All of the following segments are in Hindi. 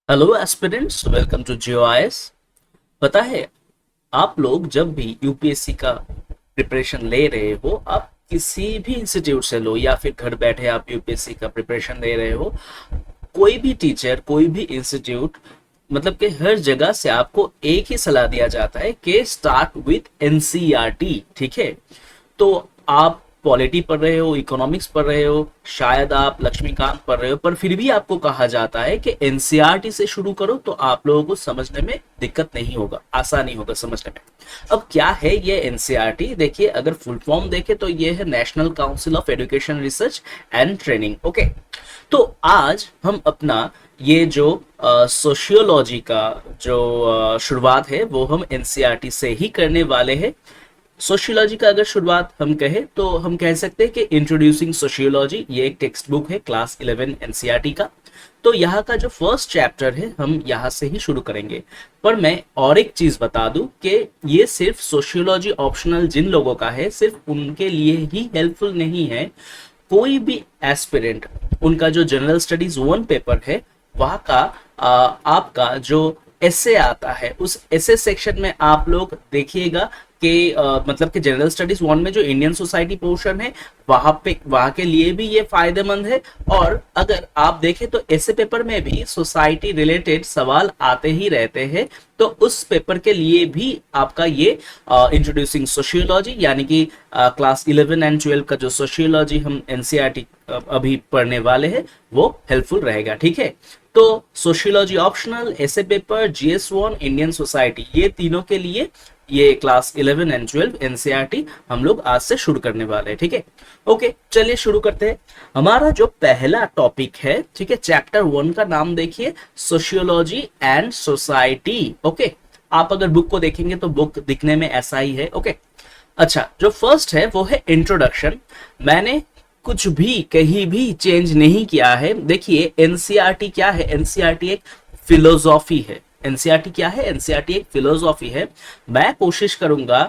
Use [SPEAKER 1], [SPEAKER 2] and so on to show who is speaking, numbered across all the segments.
[SPEAKER 1] Hello aspirants, welcome to GeoIS। पता है, आप लोग जब भी यूपीएससी का प्रिपरेशन ले रहे हो, आप किसी भी इंस्टीट्यूट से लो या फिर घर बैठे आप यूपीएससी का प्रिपरेशन ले रहे हो, कोई भी टीचर, कोई भी इंस्टीट्यूट, मतलब कि हर जगह से आपको एक ही सलाह दिया जाता है कि स्टार्ट विथ एनसीईआरटी। ठीक है? तो आप पॉलिटी पढ़ रहे हो, इकोनॉमिक्स पढ़ रहे हो, शायद आप लक्ष्मीकांत पढ़ रहे हो, पर फिर भी आपको कहा जाता है कि एनसीईआरटी से शुरू करो तो आप लोगों को समझने में दिक्कत नहीं होगा, आसानी होगा समझने में। अब क्या है ये एनसीईआरटी? देखिए, अगर फुल फॉर्म देखे तो ये है national council of education research and training. Okay, तो आज हम अपना ये जो सोशियोलॉजी का जो शुरुआत है वो हम एनसीईआरटी से ही करने वाले हैं। सोशियोलॉजी का अगर शुरुआत हम कहें तो हम कह सकते हैं कि इंट्रोड्यूसिंग सोशियोलॉजी, ये एक टेक्स्ट बुक है क्लास 11 एनसीईआरटी का। तो यहाँ का जो फर्स्ट चैप्टर है हम यहाँ से ही शुरू करेंगे। पर मैं और एक चीज बता दूं कि ये सिर्फ सोशियोलॉजी ऑप्शनल जिन लोगों का है, सिर्फ उनके लिए ही हेल्पफुल नहीं है। कोई भी एस्पिरेंट, उनका जो जनरल स्टडीज वन पेपर है वहाँ का आपका जो एसे आता है, उस एसे सेक्शन में आप लोग देखिएगा कि मतलब कि जनरल स्टडीज वन में जो इंडियन सोसाइटी पोर्शन है वहां के लिए भी ये फायदेमंद है। और अगर आप देखें तो ऐसे पेपर में भी सोसाइटी रिलेटेड सवाल आते ही रहते हैं, तो उस पेपर के लिए भी आपका ये इंट्रोड्यूसिंग सोशियोलॉजी यानी कि क्लास 11 एंड 12 का जो सोशियोलॉजी हम एनसीईआरटी अभी पढ़ने वाले हैं वो हेल्पफुल रहेगा। ठीक है? तो सोशियोलॉजी ऑप्शनल, ऐसे पेपर, GS1, इंडियन सोसाइटी, ये तीनों के लिए ये क्लास 11 एंड 12 एनसीईआरटी हम लोग आज से शुरू करने वाले हैं। ठीक है? ओके, चलिए शुरू करते हैं। हमारा जो पहला टॉपिक है, ठीक है, चैप्टर 1 का नाम देखिए, सोशियोलॉजी एंड सोसाइटी। ओके, आप अगर बुक को देखेंगे तो बुक दिखने में ऐसा ही है। ओके, अच्छा, जो फर्स्ट है वो है इंट्रोडक्शन। मैंने कुछ भी कहीं भी चेंज नहीं किया है। देखिए, एनसीईआरटी क्या है? एनसीईआरटी एक फिलोसॉफी है। एनसीईआरटी क्या है? एनसीईआरटी एक फिलोसॉफी है। मैं कोशिश करूंगा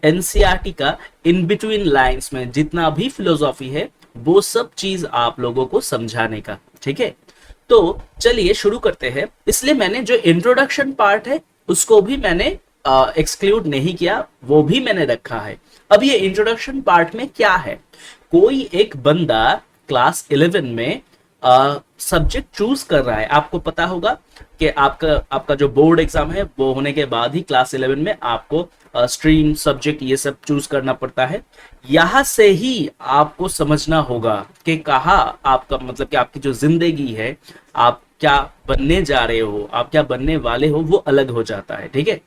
[SPEAKER 1] एनसीईआरटी का इन बिटवीन लाइंस में जितना भी फिलोसॉफी है वो सब चीज आप लोगों को समझाने का। ठीक है? तो चलिए शुरू करते हैं। इसलिए मैंने जो इंट्रोडक्शन पार्ट है उसको भी मैंने एक्सक्लूड नहीं किया, वो भी मैंने रखा है। अब ये इंट्रोडक्शन पार्ट में क्या है? कोई एक बंदा क्लास 11 में सब्जेक्ट चूज कर रहा है। आपको पता होगा कि आपका आपका जो बोर्ड एग्जाम है वो होने के बाद ही क्लास 11 में आपको स्ट्रीम, सब्जेक्ट, ये सब चूज करना पड़ता है। यहां से ही आपको समझना होगा कि कहाँ आपका, मतलब कि आपकी जो जिंदगी है, आप क्या बनने जा रहे हो, आप क्या बनने वाले हो, वो अलग हो जाता है। ठीक है?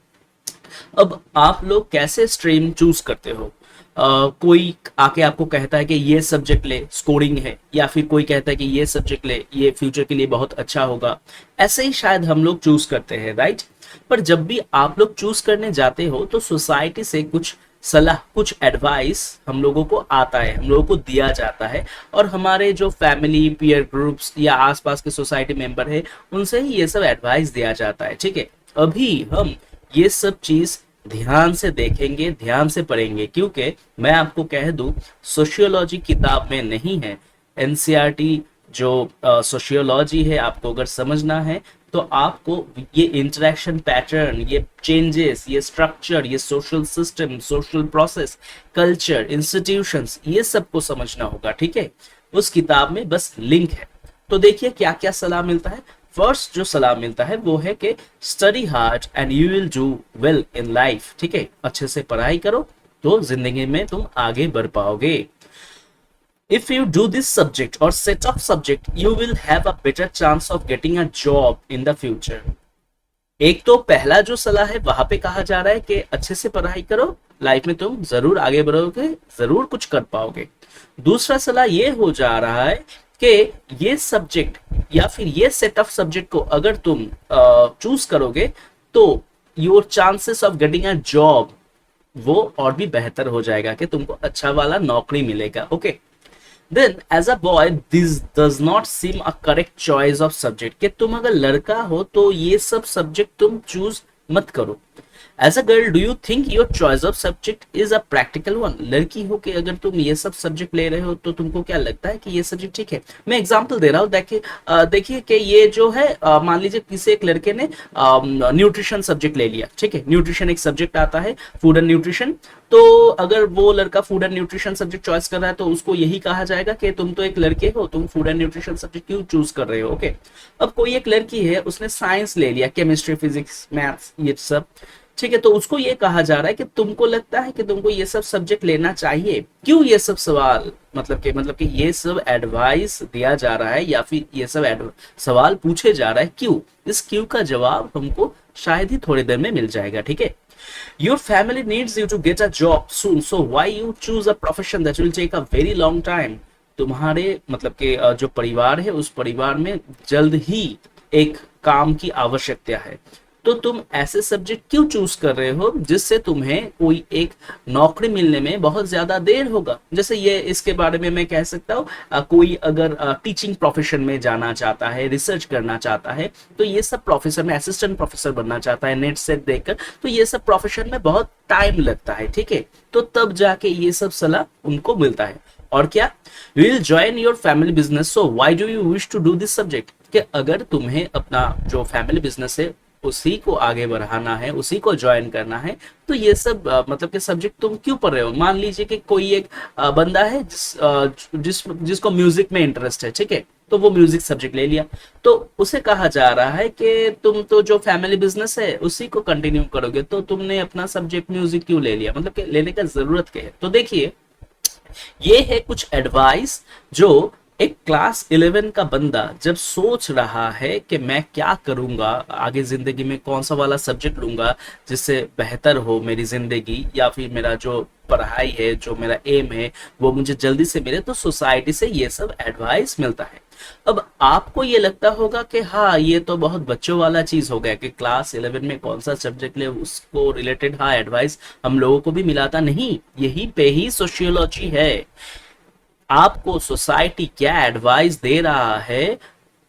[SPEAKER 1] अब आप लोग कैसे स्ट्रीम चूज करते हो? कोई आके आपको कहता है कि ये सब्जेक्ट ले, स्कोरिंग है, या फिर कोई कहता है कि ये सब्जेक्ट ले, ये फ्यूचर के लिए बहुत अच्छा होगा। ऐसे ही शायद हम लोग चूज करते हैं, राइट? पर जब भी आप लोग चूज करने जाते हो तो सोसाइटी से कुछ सलाह, कुछ एडवाइस हम लोगों को आता है, हम लोगों को दिया जाता है। और हमारे जो फैमिली, पीयर ग्रुप्स या आसपास के सोसाइटी मेंबर है, उनसे ही ये सब एडवाइस दिया जाता है। ठीक है? अभी हम ये सब चीज ध्यान से देखेंगे, ध्यान से पढ़ेंगे, क्योंकि मैं आपको कह दूं, सोशियोलॉजी किताब में नहीं है। एनसीईआरटी जो सोशियोलॉजी है, आपको अगर समझना है तो आपको ये इंटरेक्शन पैटर्न, ये चेंजेस, ये स्ट्रक्चर, ये social system, social process, culture, institutions, ये सबको समझना होगा। ठीक है? उस किताब में बस लिंक है। तो देखिए क्या क्या सलाह मिलता है। फर्स्ट जो सलाह मिलता है वो है कि study hard and you will do well in life. ठीक है? अच्छे से पढ़ाई करो तो जिंदगी में तुम आगे बढ़ पाओगे। If you do this subject or set of subject, you will have a better chance of getting a job in the future. एक तो पहला जो सलाह है वहां पे कहा जा रहा है कि अच्छे से पढ़ाई करो, लाइफ में तुम जरूर आगे बढ़ोगे, जरूर कुछ कर पाओगे। दूसरा सलाह ये हो जा रहा है कि ये सब्जेक्ट या फिर ये सेट ऑफ सब्जेक्ट को अगर तुम चूज करोगे तो your chances of getting a job वो और भी बेहतर हो जाएगा, कि तुमको अच्छा वाला नौकरी मिलेगा। Okay, then as a boy this does not seem a correct choice of subject, कि तुम अगर लड़का हो तो ये सब सब्जेक्ट तुम चूज मत करो। As a girl do you think your choice of subject is a practical one? लड़की हो के अगर तुम ये सब सब्जेक्ट ले रहे हो तो तुमको क्या लगता है कि ये सब्जेक्ट ठीक है? मैं एग्जांपल दे रहा हूँ, देखिए देखिए कि ये जो है मान लीजिए किसी एक लड़के ने न्यूट्रिशन सब्जेक्ट ले लिया, ठीक है, न्यूट्रिशन एक सब्जेक्ट आता है, फूड एंड न्यूट्रिशन। तो अगर वो लड़का food and nutrition subject choice कर रहा है तो उसको यही कहा जाएगा कि तुम तो एक लड़के हो, तुम फूड एंड न्यूट्रिशन सब्जेक्ट क्यों चूज कर रहे हो? ओके। अब कोई एक लड़की है, उसने साइंस ले लिया, केमिस्ट्री, फिजिक्स, मैथ्स, ये सब, ठीक है, तो उसको ये कहा जा रहा है कि तुमको लगता है कि तुमको ये सब सब्जेक्ट लेना चाहिए, क्यों? ये सब सवाल मतलब कि ये सब एडवाइस दिया जा रहा है या फिर ये सब सवाल पूछे जा रहा है, क्यों? इस क्यों का जवाब हमको शायद ही थोड़ी देर में मिल जाएगा, ठीक है। Your family needs you to get a job soon, so why you choose a profession that will take a very long time? तुम्हारे मतलब के जो परिवार है उस परिवार में जल्द ही एक काम की आवश्यकता है, तो तुम ऐसे सब्जेक्ट क्यों चूज कर रहे हो जिससे तुम्हें कोई एक नौकरी मिलने में बहुत ज्यादा देर होगा? जैसे ये इसके बारे में मैं कह सकता हूँ, कोई अगर टीचिंग प्रोफेशन में जाना चाहता है, रिसर्च करना चाहता है, तो ये सब प्रोफेसर में असिस्टेंट प्रोफेसर बनना चाहता है नेट सेट देकर, तो ये सब प्रोफेशन में बहुत टाइम लगता है, ठीक है, तो तब जाके ये सब सलाह उनको मिलता है। और क्या, you will join your family business, so why do you wish to do this subject? कि अगर तुम्हें अपना जो फैमिली बिजनेस है उसी को आगे बढ़ाना है, उसी को ज्वाइन करना है, तो ये सब मतलब के सब्जेक्ट तुम क्यों पढ़ रहे हो? मान लीजिए कि कोई एक बंदा है जिसको म्यूजिक में इंटरेस्ट है, ठीक है, तो वो म्यूजिक सब्जेक्ट ले लिया, तो उसे कहा जा रहा है कि तुम तो जो फैमिली बिजनेस है उसी को कंटिन्यू करोगे, तो तुमने अपना सब्जेक्ट म्यूजिक क्यों ले लिया? मतलब कि लेने का जरूरत क्या है? तो देखिए, ये है कुछ एडवाइस जो एक क्लास 11 का बंदा जब सोच रहा है कि मैं क्या करूंगा आगे जिंदगी में, कौन सा वाला सब्जेक्ट लूंगा जिससे बेहतर हो मेरी जिंदगी, या फिर मेरा जो पढ़ाई है, जो मेरा एम है वो मुझे जल्दी से मिले, तो सोसाइटी से ये सब एडवाइस मिलता है। अब आपको ये लगता होगा कि हाँ ये तो बहुत बच्चों वाला चीज हो गया कि क्लास 11 में कौन सा सब्जेक्ट ले, उसको रिलेटेड हाँ एडवाइस हम लोगों को भी मिला था। नहीं, यही पे ही सोशियोलॉजी है। आपको सोसाइटी क्या एडवाइस दे रहा है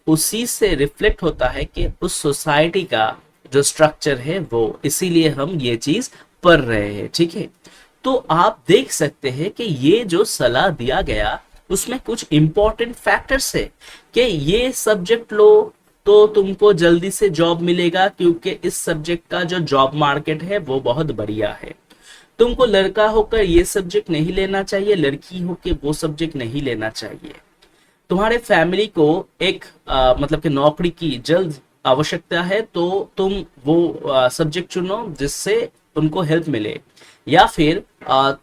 [SPEAKER 1] उसी से रिफ्लेक्ट होता है कि उस सोसाइटी का जो स्ट्रक्चर है वो, इसीलिए हम ये चीज पढ़ रहे हैं, ठीक है। तो आप देख सकते हैं कि ये जो सलाह दिया गया उसमें कुछ इंपॉर्टेंट फैक्टर्स है कि ये सब्जेक्ट लो तो तुमको जल्दी से जॉब मिलेगा, क्योंकि इस सब्जेक्ट का जो जॉब मार्केट है वो बहुत बढ़िया है। तुमको लड़का होकर ये सब्जेक्ट नहीं लेना चाहिए, लड़की होकर वो सब्जेक्ट नहीं लेना चाहिए। तुम्हारे फैमिली को एक मतलब कि नौकरी की जल्द आवश्यकता है, तो तुम वो सब्जेक्ट चुनो जिससे उनको हेल्प मिले। या फिर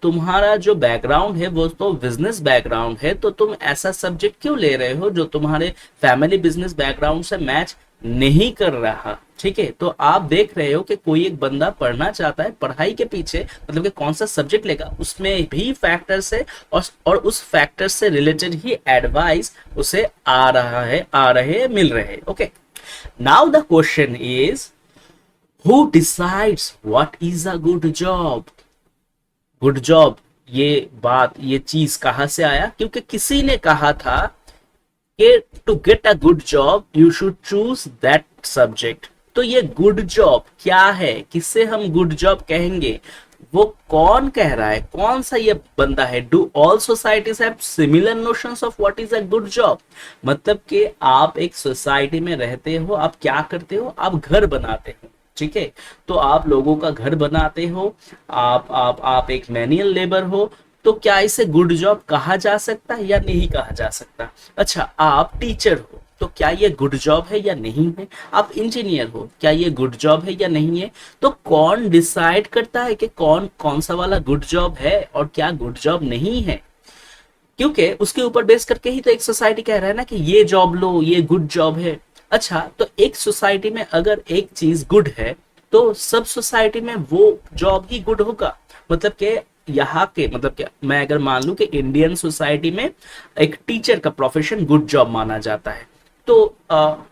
[SPEAKER 1] तुम्हारा जो बैकग्राउंड है वो तो बिजनेस बैकग्राउंड है, तो तुम ऐसा सब्जेक्ट क्यों ले रहे हो जो तुम्हारे फैमिली बिजनेस बैकग्राउंड से मैच नहीं कर रहा, ठीक है। तो आप देख रहे हो कि कोई एक बंदा पढ़ना चाहता है, पढ़ाई के पीछे मतलब कि कौन सा सब्जेक्ट लेगा उसमें भी फैक्टर्स है, और उस फैक्टर्स से रिलेटेड ही एडवाइस उसे आ रहे मिल रहे। Okay, now the question is, who decides what is a good job? Good job, ये बात, ये चीज कहां से आया? क्योंकि किसी ने कहा था कि to get a good job you should choose that subject. तो ये गुड जॉब क्या है, किससे हम गुड जॉब कहेंगे, वो कौन कह रहा है, कौन सा ये बंदा है? Do all societies have similar notions of what is a good job? मतलब कि आप एक सोसाइटी में रहते हो, आप क्या करते हो, आप घर बनाते हो, ठीक है, तो आप लोगों का घर बनाते हो, आप एक मैनुअल लेबर हो, तो क्या इसे गुड जॉब कहा जा सकता है या नहीं कहा जा सकता? अच्छा, आप टीचर हो, तो क्या ये गुड जॉब है या नहीं है? आप इंजीनियर हो, क्या ये गुड जॉब है या नहीं है? तो कौन डिसाइड करता है कि कौन कौन सा वाला गुड जॉब है और क्या गुड जॉब नहीं है? क्योंकि उसके ऊपर बेस करके ही तो एक सोसाइटी कह रहा है ना कि ये जॉब लो, ये गुड जॉब है। अच्छा, तो एक सोसाइटी में अगर एक चीज गुड है तो सब सोसाइटी में वो जॉब ही गुड होगा। मतलब कि यहाँ के मतलब क्या, मैं अगर मान लूं कि इंडियन सोसाइटी में एक टीचर का प्रोफेशन गुड जॉब माना जाता है, तो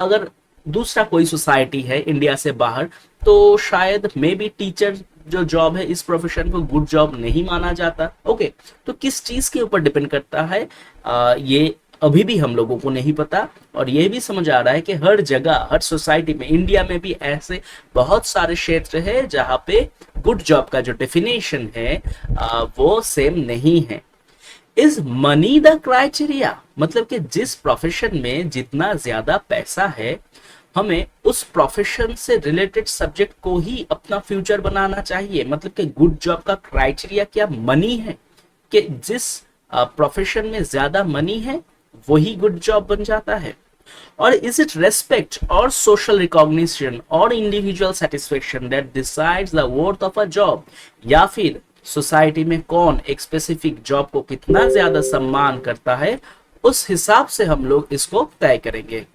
[SPEAKER 1] अगर दूसरा कोई सोसाइटी है इंडिया से बाहर, तो शायद मे बी टीचर जो जॉब है इस प्रोफेशन को गुड जॉब नहीं माना जाता। ओके, तो किस चीज के ऊपर डिपेंड करता है ये अभी भी हम लोगों को नहीं पता। और ये भी समझ आ रहा है कि हर जगह, हर सोसाइटी में, इंडिया में भी ऐसे बहुत सारे क्षेत्र है जहाँ पे गुड जॉब का जो डेफिनेशन है वो सेम नहीं है। इज मनी द क्राइटेरिया, मतलब कि जिस प्रोफेशन में जितना ज्यादा पैसा है, हमें उस प्रोफेशन से रिलेटेड सब्जेक्ट को ही अपना फ्यूचर बनाना चाहिए। मतलब कि गुड जॉब का क्राइटेरिया क्या मनी है, कि जिस प्रोफेशन में ज्यादा मनी है वही गुड जॉब बन जाता है? और इज इट रेस्पेक्ट और सोशल रिकॉग्निशन और individual satisfaction that decides the worth of a job? या फिर सोसाइटी में कौन एक स्पेसिफिक जॉब को कितना ज्यादा सम्मान करता है, उस हिसाब से हम लोग इसको तय करेंगे।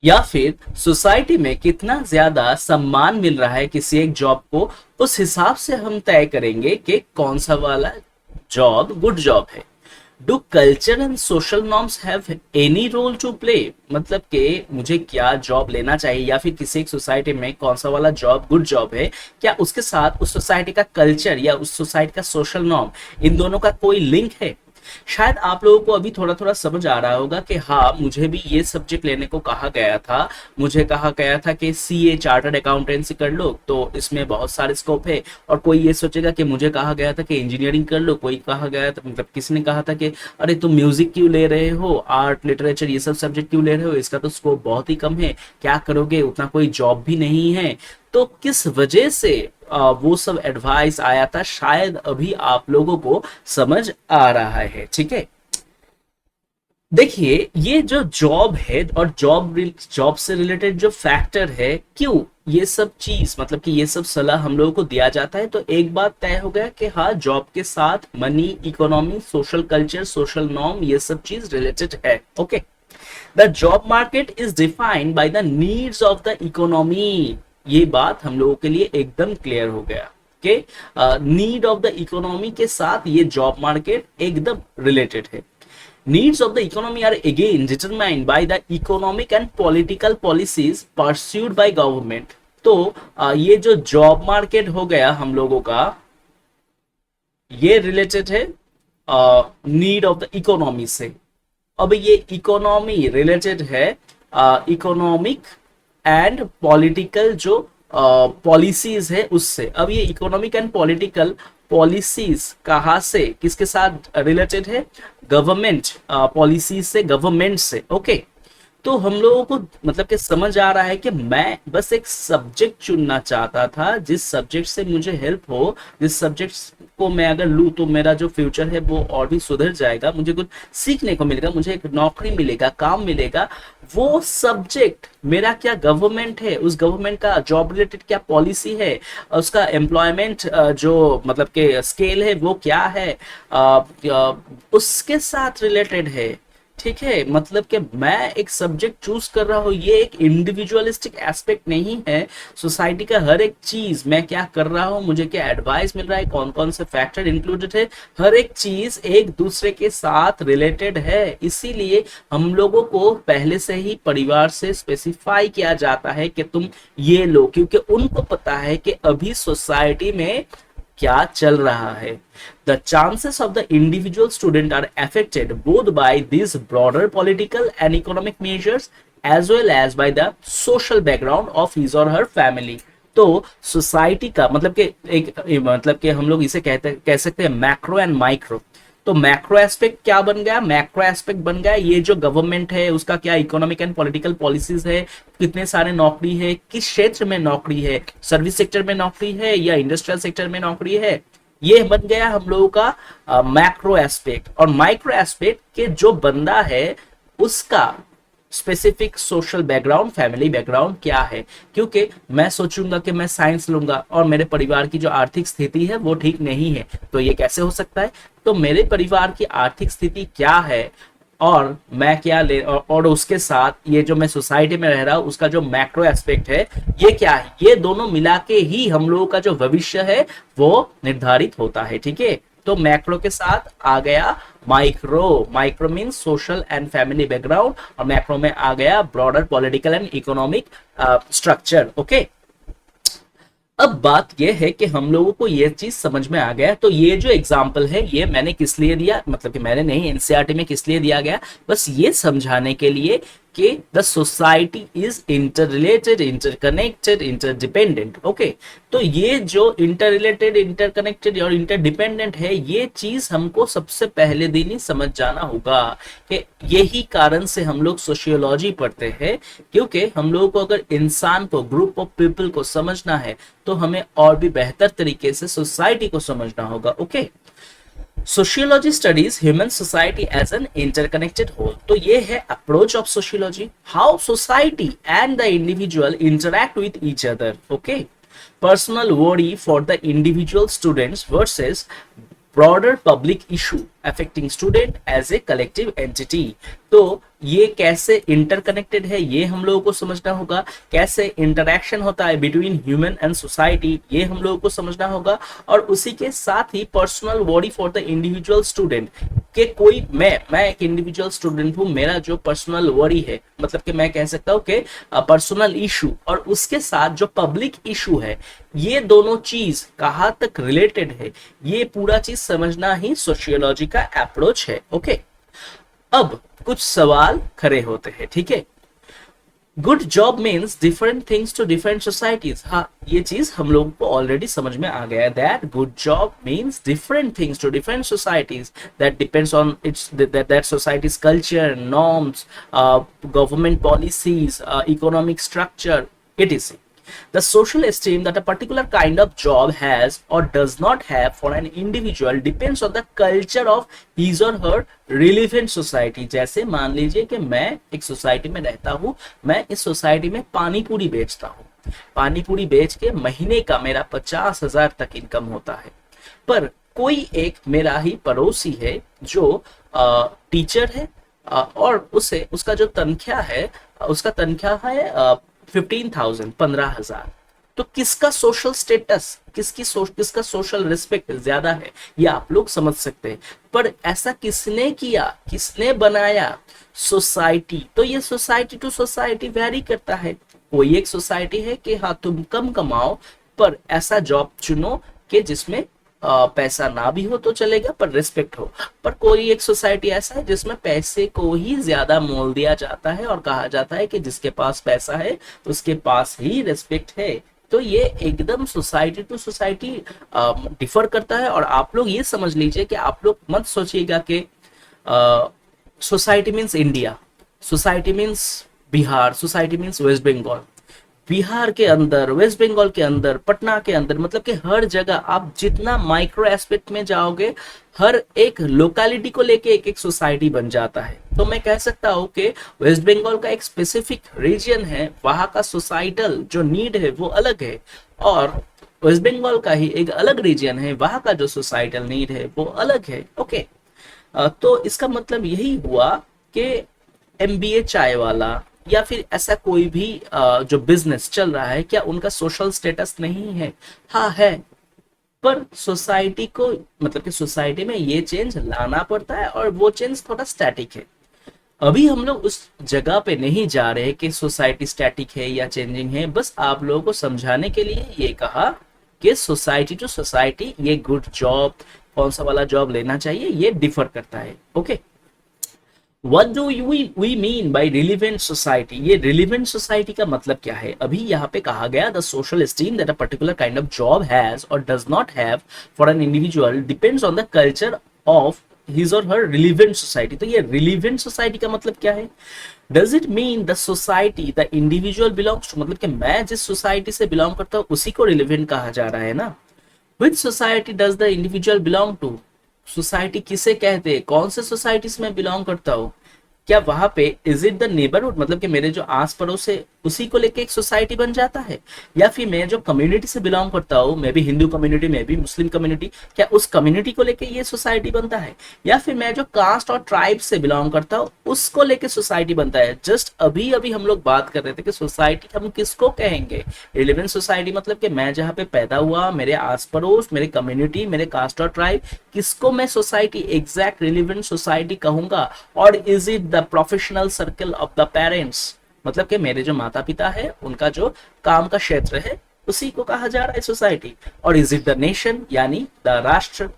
[SPEAKER 1] या फिर सोसाइटी में कितना ज्यादा सम्मान मिल रहा है किसी एक जॉब को, उस हिसाब से हम तय करेंगे कि कौन सा वाला जॉब गुड जॉब है। Do culture and social norms have any role to play? मतलब कि मुझे क्या जॉब लेना चाहिए या फिर किसी एक सोसाइटी में कौन सा वाला जॉब गुड जॉब है, क्या उसके साथ उस सोसाइटी का कल्चर या उस सोसाइटी का सोशल नॉर्म, इन दोनों का कोई लिंक है? शायद आप लोगों को अभी थोड़ा थोड़ा समझ आ रहा होगा कि हाँ, मुझे भी ये सब्जेक्ट लेने को कहा गया था। मुझे कहा गया था कि सीए चार्टर्ड अकाउंटेंसी कर लो, तो इसमें बहुत सारे स्कोप है। और कोई ये सोचेगा कि मुझे कहा गया था कि इंजीनियरिंग कर लो, कोई कहा गया था, मतलब किसी ने कहा था कि अरे तुम म्यूजिक क्यों ले रहे हो, आर्ट लिटरेचर ये सब सब्जेक्ट क्यों ले रहे हो, इसका तो स्कोप बहुत ही कम है, क्या करोगे, उतना कोई जॉब भी नहीं है। तो किस वजह से वो सब एडवाइस आया था, शायद अभी आप लोगों को समझ आ रहा है। ठीक है, देखिए ये जो जॉब है और जॉब से रिलेटेड जो फैक्टर है, क्यों ये सब चीज, मतलब कि ये सब सलाह हम लोगों को दिया जाता है, तो एक बात तय हो गया कि हाँ, जॉब के साथ money, economy, social culture, social norm, ये सब चीज रिलेटेड है। Okay, the job market is defined by the needs of the economy. ये बात हम लोगों के लिए एकदम क्लियर हो गया कि नीड ऑफ द इकोनॉमी के साथ ये जॉब मार्केट एकदम रिलेटेड है। Needs of the economy are again determined by the economic and political policies pursued by government। तो ये जो जॉब मार्केट हो गया हम लोगों का, ये रिलेटेड है नीड ऑफ द इकोनॉमी से। अब ये इकोनॉमी रिलेटेड है इकोनॉमिक एंड पॉलिटिकल जो पॉलिसीज है उससे। अब ये इकोनॉमिक एंड पॉलिटिकल पॉलिसीज कहाँ से, किसके साथ रिलेटेड है? गवर्नमेंट पॉलिसीज से, गवर्नमेंट से। ओके, तो हम लोगों को मतलब कि समझ आ रहा है कि मैं बस एक सब्जेक्ट चुनना चाहता था जिस सब्जेक्ट से मुझे हेल्प हो, जिस सब्जेक्ट को मैं अगर लूँ तो मेरा जो फ्यूचर है वो और भी सुधर जाएगा, मुझे कुछ सीखने को मिलेगा, मुझे एक नौकरी मिलेगा, काम मिलेगा। वो सब्जेक्ट मेरा क्या गवर्नमेंट है, उस गवर्नमेंट का जॉब रिलेटेड क्या पॉलिसी है, उसका एम्प्लॉयमेंट जो मतलब के स्केल है वो क्या है, उसके साथ रिलेटेड है। ठीक है, मतलब कि मैं एक सब्जेक्ट चूज कर रहा हूँ, ये एक इंडिविजुअलिस्टिक एस्पेक्ट नहीं है। सोसाइटी का हर एक चीज, मैं क्या कर रहा हूँ, मुझे क्या एडवाइस मिल रहा है, कौन कौन से फैक्टर इंक्लूडेड है, हर एक चीज एक दूसरे के साथ रिलेटेड है। इसीलिए हम लोगों को पहले से ही परिवार से स्पेसिफाई किया जाता है कि तुम ये लो, क्योंकि उनको पता है कि अभी सोसाइटी में क्या चल रहा है। The chances of the individual student are affected both by these broader political and economic measures as well as by the social background of his or her family। तो सोसाइटी का मतलब कि एक मतलब कि हम लोग इसे कह सकते हैं मैक्रो एंड माइक्रो। तो मैक्रो एस्पेक्ट क्या बन गया? मैक्रो एस्पेक्ट बन गया ये जो गवर्नमेंट है उसका क्या इकोनॉमिक एंड पॉलिटिकल पॉलिसीज है, कितने सारे नौकरी है, किस क्षेत्र में नौकरी है, सर्विस सेक्टर में नौकरी है या इंडस्ट्रियल सेक्टर में नौकरी है, ये बन गया हम लोगों का मैक्रो एस्पेक्ट। और माइक्रो एस्पेक्ट के जो बंदा है उसका specific social background, family background क्या है। क्योंकि मैं सोचूंगा कि मैं साइंस लूंगा और मेरे परिवार की जो आर्थिक स्थिति है वो ठीक नहीं है, तो ये कैसे हो सकता है। तो मेरे परिवार की आर्थिक स्थिति क्या है और मैं क्या ले और उसके साथ ये जो मैं सोसाइटी में रह रहा हूं उसका जो मैक्रो एस्पेक्ट है ये क्या है, ये दोनों मिला के ही हम लोगों का जो भविष्य है वो निर्धारित होता है। ठीक है, तो मैक्रो के साथ आ गया micro. Micro means social and family background और मैक्रो में आ गया broader political and economic structure. Okay, अब बात यह है कि हम लोगों को यह चीज समझ में आ गया। तो ये जो एग्जाम्पल है ये मैंने किस लिए दिया, मतलब कि मैंने नहीं, एनसीईआरटी में किस लिए दिया गया, बस ये समझाने के लिए कि the society is inter related, interconnected, interdependent. Okay, तो ये जो इंटर रिलेटेड, इंटरकनेक्टेड और इंटरडिपेंडेंट है ये चीज हमको सबसे पहले दिन ही समझ जाना होगा कि यही कारण से हम लोग सोशियोलॉजी पढ़ते हैं। क्योंकि हम लोगों को अगर इंसान को, ग्रुप ऑफ पीपल को समझना है तो हमें और भी बेहतर तरीके से सोसाइटी को समझना होगा। Okay, sociology studies human society as an interconnected whole. तो ये है approach of sociology, how society and the individual interact with each other. Okay, personal worry for the individual students versus broader public issue affecting student as a collective entity. तो ये कैसे इंटरकनेक्टेड है ये हम लोगों को समझना होगा, कैसे इंटरैक्शन होता है बिटवीन ह्यूमन एंड सोसाइटी ये हम लोगों को समझना होगा, और उसी के साथ ही personal worry for the individual student कि कोई मैं एक इंडिविजुअल स्टूडेंट हूं, मेरा जो पर्सनल वरी है, मतलब कि मैं कह सकता हूं कि पर्सनल इशू और उसके साथ जो पब्लिक इशू है ये दोनों चीज कहां तक रिलेटेड है, ये पूरा चीज समझना ही सोशियोलॉजी का अप्रोच है। ओके, अब कुछ सवाल खड़े होते हैं। ठीक है, good job means different things to different societies. हाँ, ये चीज हम लोगों को ऑलरेडी समझ में आ गया है that good job means different things to different societies that depends on its that societies culture, norms, government policies, economic structure, etc. The social esteem that a particular kind of job has or does not have for an individual depends on the culture of his or her relevant society. जैसे मान लीजिए कि मैं एक सोसाइटी में रहता हूँ, मैं इस सोसाइटी में पानी पूरी बेचता हूँ, पानी पूरी बेच के महीने का मेरा 50,000 तक इनकम होता है। पर कोई एक मेरा ही पड़ोसी है जो टीचर है और उसे उसका जो तनख्वाह है उसका तनख्वाह है 15,000, 15,000। तो किसका सोशल स्टेटस, किसका सोशल रिस्पेक्ट ज्यादा है ये आप लोग समझ सकते हैं। पर ऐसा किसने किया, किसने बनाया, सोसाइटी। तो ये सोसाइटी टू सोसाइटी वेरी करता है। कोई एक सोसाइटी है कि हाँ तुम कम कमाओ पर ऐसा जॉब चुनो कि जिसमें पैसा ना भी हो तो चलेगा पर रिस्पेक्ट हो। पर कोई एक सोसाइटी ऐसा है जिसमें पैसे को ही ज्यादा मोल दिया जाता है और कहा जाता है कि जिसके पास पैसा है उसके पास ही रिस्पेक्ट है। तो ये एकदम सोसाइटी टू सोसाइटी डिफर करता है। और आप लोग ये समझ लीजिए कि आप लोग मत सोचिएगा कि society means India, society means Bihar, society means West Bengal. Bihar के अंदर, वेस्ट बंगाल के अंदर, पटना के अंदर, मतलब कि हर जगह आप जितना माइक्रो एस्पेक्ट में जाओगे हर एक लोकेलिटी को लेके एक एक सोसाइटी बन जाता है। तो मैं कह सकता हूँ कि वेस्ट बंगाल का एक स्पेसिफिक रीजन है, वहां का सोसाइटल जो नीड है वो अलग है, और वेस्ट बंगाल का ही एक अलग रीजन है, वहां का जो सोसाइटल नीड है वो अलग है। ओके, तो इसका मतलब यही हुआ कि एमबीए चाय वाला या फिर ऐसा कोई भी जो बिजनेस चल रहा है, क्या उनका सोशल स्टेटस नहीं है? हाँ है, पर सोसाइटी को, मतलब कि सोसाइटी में ये चेंज लाना पड़ता है और वो चेंज थोड़ा स्टैटिक है। अभी हम लोग उस जगह पे नहीं जा रहे कि सोसाइटी स्टैटिक है या चेंजिंग है, बस आप लोगों को समझाने के लिए ये कहा कि सोसाइटी टू सोसाइटी ये गुड जॉब, कौन सा वाला जॉब लेना चाहिए, ये डिफर करता है। Okay, What do we mean by relevant society? ये relevant society का मतलब क्या है? अभी यहाँ पे कहा गया the social esteem that a particular kind of job has or does not have for an individual depends on the culture of his or her relevant society. तो ये relevant society का मतलब क्या है? Does it mean the society the individual belongs to? मतलब कि मैं जिस society से belong करता हूँ उसी को relevant कहा जा रहा है ना? Which society does the individual belong to? Society किसे कहते हैं, कौन से सोसाइटीज में बिलोंग करता हो? क्या वहां पे इज इट द नेबरहुड, मतलब कि मेरे जो आस पड़ोस है उसी को लेके एक सोसाइटी बन जाता है, या फिर मैं जो कम्युनिटी से बिलोंग करता हूँ, मैं भी हिंदू कम्युनिटी, मैं भी मुस्लिम कम्युनिटी, क्या उस कम्युनिटी को लेके ये सोसाइटी बनता है, या फिर मैं जो कास्ट और ट्राइब से बिलोंग करता हूँ उसको लेके सोसाइटी बनता है। जस्ट अभी अभी हम लोग बात कर रहे थे कि सोसाइटी हम किसको कहेंगे। रिलेवेंट सोसाइटी मतलब कि मैं जहाँ पे पैदा हुआ, मेरे आस पड़ोस, मेरे कम्युनिटी, मेरे कास्ट और ट्राइब, किसको मैं सोसाइटी, एग्जैक्ट रिलेवेंट सोसाइटी कहूंगा। और is it the professional circle of the parents, मतलब कि मेरे जो माता पिता है उनका जो काम का क्षेत्र है उसी को कहा जा रहा है सोसाइटी। और इज इट द नेशन, यानी द राष्ट्र।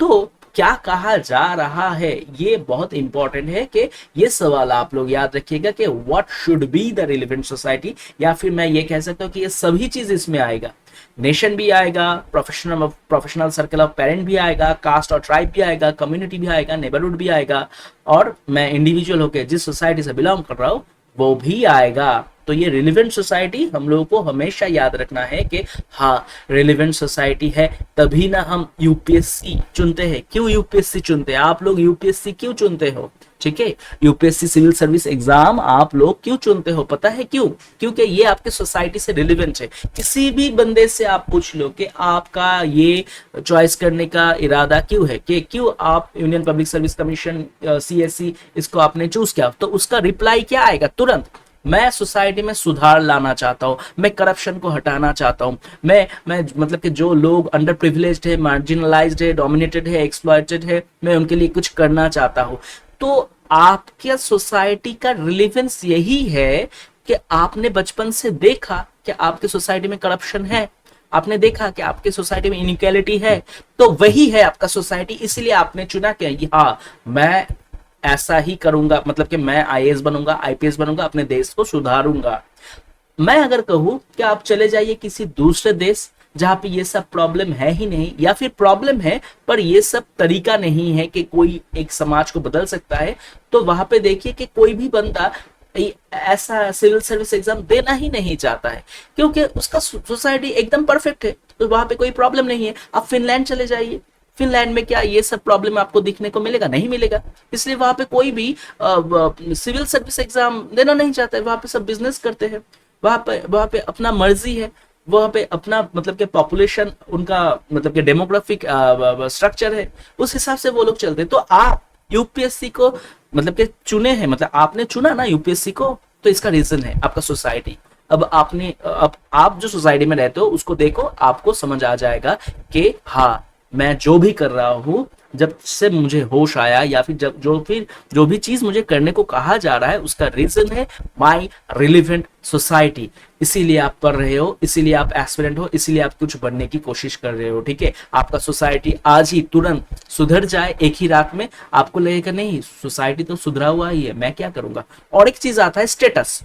[SPEAKER 1] तो क्या कहा जा रहा है, ये बहुत इंपॉर्टेंट है कि ये सवाल आप लोग याद रखिएगा कि what should be the relevant society, या फिर मैं ये कह सकता हूँ कि ये सभी चीज इसमें आएगा। नेशन भी आएगा, प्रोफेशनल सर्कल ऑफ पेरेंट भी आएगा, कास्ट और ट्राइब भी आएगा, कम्युनिटी भी आएगा, नेबरहुड भी आएगा, और मैं इंडिविजुअल होकर जिस सोसाइटी से बिलोंग कर रहा हूँ वो भी आएगा। तो ये रिलेवेंट सोसाइटी हम लोगों को हमेशा याद रखना है कि हाँ रिलेवेंट सोसाइटी है, तभी ना हम यूपीएससी चुनते हैं। क्यों यूपीएससी चुनते हैं आप लोग, यूपीएससी क्यों चुनते हो, ठीक है, यूपीएससी सिविल सर्विस एग्जाम आप लोग क्यों चुनते हो, पता है क्यों? क्योंकि ये आपके सोसाइटी से रिलेवेंट है। किसी भी बंदे से आप पूछ लो कि आपका ये चॉइस करने का इरादा क्यों है, कि क्यों आप union public service commission CSC इसको आपने चूज किया, तो उसका रिप्लाई क्या आएगा तुरंत, मैं सोसाइटी में सुधार लाना चाहता हूँ, मैं करप्शन को हटाना चाहता हूँ, मैं मतलब कि जो लोग अंडर प्रिविलेज्ड है, मार्जिनलाइज्ड है, डोमिनेटेड है, एक्सप्लॉइटेड है, मैं उनके लिए कुछ करना चाहता हूँ। तो आपके सोसाइटी का रिलेवेंस यही है कि आपने बचपन से देखा कि आपके सोसाइटी में करप्शन है, आपने देखा कि आपके सोसाइटी में इनइक्वालिटी है, तो वही है आपका सोसाइटी। इसलिए आपने चुना कि हाँ मैं ऐसा ही करूंगा, मतलब कि मैं आईएएस बनूंगा, आईपीएस बनूंगा, अपने देश को सुधारूंगा। मैं अगर कहूं कि आप चले जाइए किसी दूसरे देश जहां पे ये सब प्रॉब्लम है ही नहीं, या फिर प्रॉब्लम है पर ये सब तरीका नहीं है कि कोई एक समाज को बदल सकता है, तो वहां पे देखिए कि कोई भी बंदा ऐसा सिविल सर्विस एग्जाम देना ही नहीं चाहता है, क्योंकि उसका सोसाइटी एकदम परफेक्ट है, तो वहां पे कोई प्रॉब्लम नहीं है। आप फिनलैंड चले जाइए, फिनलैंड में क्या ये सब प्रॉब्लम आपको दिखने को मिलेगा? नहीं मिलेगा। इसलिए वहां पे कोई भी सिविल सर्विस एग्जाम देना नहीं चाहता है, वहां पे सब बिजनेस करते हैं, वहां पे अपना मर्जी है, वहां पे अपना मतलब कि पॉपुलेशन उनका मतलब कि डेमोग्राफिक स्ट्रक्चर है, उस हिसाब से वो लोग चलते हैं। तो आप यूपीएससी को मतलब कि चुने हैं, मतलब आपने चुना ना यूपीएससी को, तो इसका रीजन है आपका सोसाइटी। अब अब आप जो सोसाइटी में रहते हो उसको देखो, आपको समझ आ जाएगा कि हाँ मैं जो भी कर रहा हूं, जब से मुझे होश आया, या फिर फिर जो भी चीज मुझे करने को कहा जा रहा है उसका रीजन है माई रिलेवेंट सोसाइटी। इसीलिए आप पढ़ रहे हो, इसीलिए आप एस्पिरेंट हो, इसीलिए आप कुछ बनने की कोशिश कर रहे हो, ठीक है। आपका सोसाइटी आज ही तुरंत सुधर जाए एक ही रात में, आपको लगेगा नहीं सोसाइटी तो सुधरा हुआ ही है, मैं क्या करूंगा। और एक चीज आता है स्टेटस,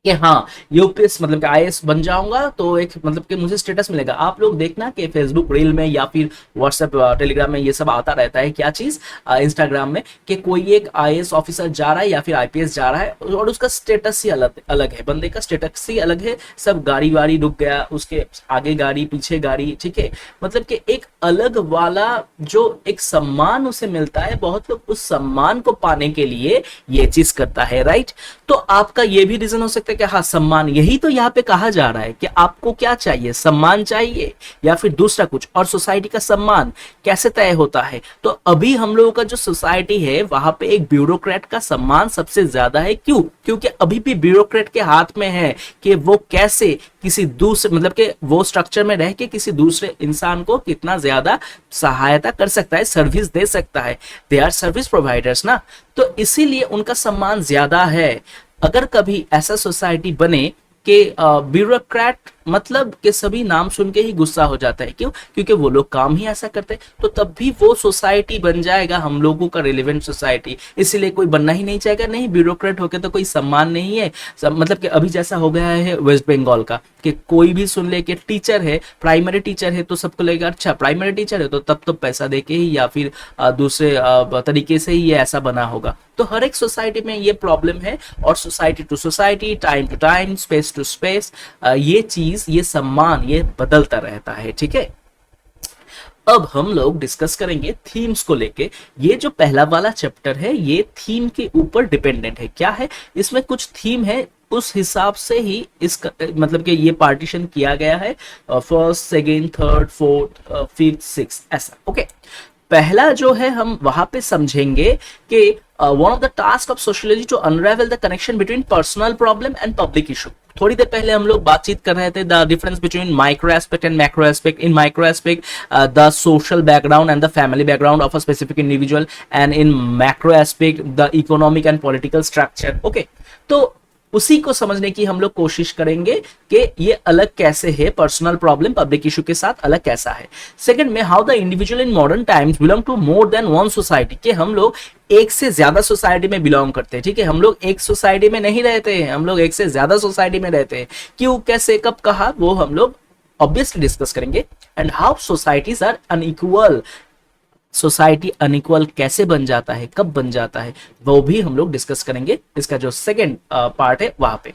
[SPEAKER 1] कि हाँ यूपीएस मतलब कि आईएएस बन जाऊंगा तो एक मतलब कि मुझे स्टेटस मिलेगा। आप लोग देखना कि फेसबुक रील में या फिर व्हाट्सएप टेलीग्राम में ये सब आता रहता है, क्या चीज, इंस्टाग्राम में, कि कोई एक आईएएस ऑफिसर जा रहा है या फिर आईपीएस जा रहा है और उसका स्टेटस ही अलग अलग है, बंदे का स्टेटस ही अलग है, सब गाड़ी वाड़ी रुक गया, उसके आगे गाड़ी पीछे गाड़ी, ठीक है, मतलब कि एक अलग वाला जो एक सम्मान उसे मिलता है, बहुत लोग उस सम्मान को पाने के लिए ये चीज करता है, राइट। तो आपका ये भी रीजन हो सकता है कि हाँ सम्मान, यही तो यहाँ पे कहा जा रहा है कि आपको क्या चाहिए, सम्मान चाहिए या फिर दूसरा कुछ। और सोसाइटी का सम्मान कैसे तय होता है, तो अभी हम लोगों का जो सोसाइटी है वहां पे एक ब्यूरोक्रेट का सम्मान सबसे ज्यादा है। क्यों? क्योंकि अभी भी ब्यूरोक्रेट के हाथ में है कि वो कैसे किसी दूसरे मतलब कि वो स्ट्रक्चर में रह के किसी दूसरे इंसान को कितना ज्यादा सहायता कर सकता है, सर्विस दे सकता है। दे आर सर्विस प्रोवाइडर्स ना, तो इसीलिए उनका सम्मान ज्यादा है। अगर कभी ऐसा सोसाइटी बने कि ब्यूरोक्रेट मतलब कि सभी नाम सुन के ही गुस्सा हो जाता है, क्यों? क्योंकि वो लोग काम ही ऐसा करते हैं, तो तब भी वो सोसाइटी बन जाएगा हम लोगों का रिलेवेंट सोसाइटी। इसीलिए कोई बनना ही नहीं चाहेगा, नहीं ब्यूरोक्रेट होके तो कोई सम्मान नहीं है। मतलब कि अभी जैसा हो गया है वेस्ट बंगाल का, कि कोई भी सुन ले कि टीचर है, प्राइमरी टीचर है, तो सबको लगेगा अच्छा प्राइमरी टीचर है तो तब तो पैसा दे के ही या फिर दूसरे तरीके से ही ये ऐसा बना होगा। तो हर एक सोसाइटी में ये प्रॉब्लम है, और society to society, time to time, space to space, ये चीज, ये सम्मान ये बदलता रहता है, ठीक है। अब हम लोग डिस्कस करेंगे थीम्स को लेके। ये जो पहला वाला चैप्टर है ये थीम के ऊपर डिपेंडेंट है। क्या है इसमें, कुछ थीम है, उस हिसाब से ही इस मतलब कि ये पार्टीशन किया गया है, first second third fourth fifth six ऐसा। ओके, पहला जो है हम वहां पे समझेंगे कि one of the task of sociology to unravel the connection between personal problem and public issue. थोड़ी देर पहले हम लोग बातचीत कर रहे थे the difference between micro aspect and macro aspect. In micro aspect the social background and the family background of a specific individual, and in macro aspect the economic and political structure. Okay, तो उसी को समझने की हम लोग कोशिश करेंगे कि ये अलग कैसे है, पर्सनल प्रॉब्लम पब्लिक इशू के साथ अलग कैसा है। सेकंड में how the individual in modern times belong to more than one society, कि हम लोग एक से ज्यादा सोसाइटी में बिलोंग करते हैं। ठीक है, हम लोग एक सोसाइटी में नहीं रहते हैं, हम लोग एक से ज्यादा सोसाइटी में रहते हैं। क्यों, कैसे, कब, कहा, वो हम लोग ऑब्वियसली डिस्कस करेंगे। And how societies are unequal, society unequal कैसे बन जाता है, कब बन जाता है, वो भी हम लोग डिस्कस करेंगे इसका जो सेकंड पार्ट है वहां पे,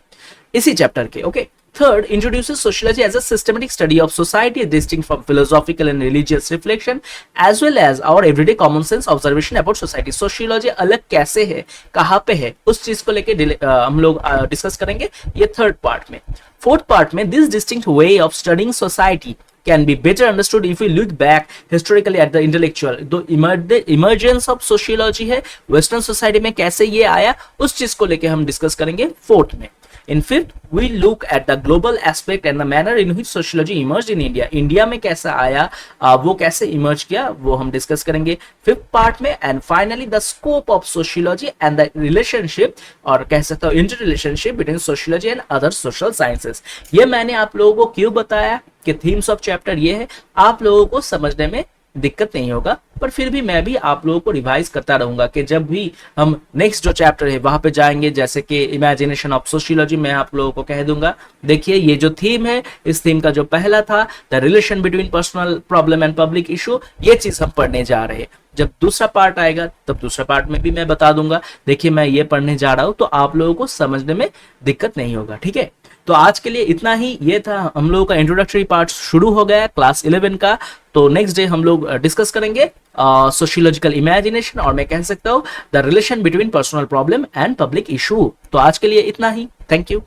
[SPEAKER 1] इसी चैप्टर के। Okay, third introduces sociology as a systematic study of society distinct from philosophical and religious reflection as well as our everyday common sense observation about society. Sociology अलग कैसे है, कहाँ पे है, उस चीज को लेके हम लोग डिस्कस करेंगे ये थर्ड पार्ट में। फोर्थ पार्ट में this distinct way of studying society can be better understood if we look back historically at the intellectual। तो इमर्जेंस ऑफ सोशियोलॉजी है वेस्टर्न सोसाइटी में, कैसे ये आया उस चीज को लेके हम डिस्कस करेंगे फोर्थ में। In fifth we look at the global aspect and the manner in which sociology emerge in India. India में कैसा आया, वो कैसे इमर्ज किया, वो हम डिस्कस करेंगे फिफ्थ पार्ट में। And finally the scope of sociology and the relationship, और कह सकता हूं inter relationship between sociology and other social sciences. ये मैंने आप लोगों को क्यों बताया कि थीम्स ऑफ चैप्टर ये है, आप लोगों को समझने में दिक्कत नहीं होगा, पर फिर भी मैं भी आप लोगों को रिवाइज करता रहूंगा कि जब भी हम नेक्स्ट जो चैप्टर है वहां पे जाएंगे, जैसे कि इमेजिनेशन ऑफ सोशियोलॉजी, मैं आप लोगों को कह दूंगा देखिए ये जो थीम है, इस थीम का जो पहला था the relation between personal problem and public issue, ये चीज हम पढ़ने जा रहे हैं। जब दूसरा पार्ट आएगा तब दूसरा पार्ट में भी मैं बता दूंगा देखिए मैं ये पढ़ने जा रहा हूं, तो आप लोगों को समझने में दिक्कत नहीं होगा। ठीक है, तो आज के लिए इतना ही। ये था हम लोगों का इंट्रोडक्टरी पार्ट, शुरू हो गया क्लास 11 का। तो नेक्स्ट डे हम लोग डिस्कस करेंगे सोशियोलॉजिकल इमेजिनेशन, और मैं कह सकता हूं the relation between personal problem and public issue. तो आज के लिए इतना ही, थैंक यू।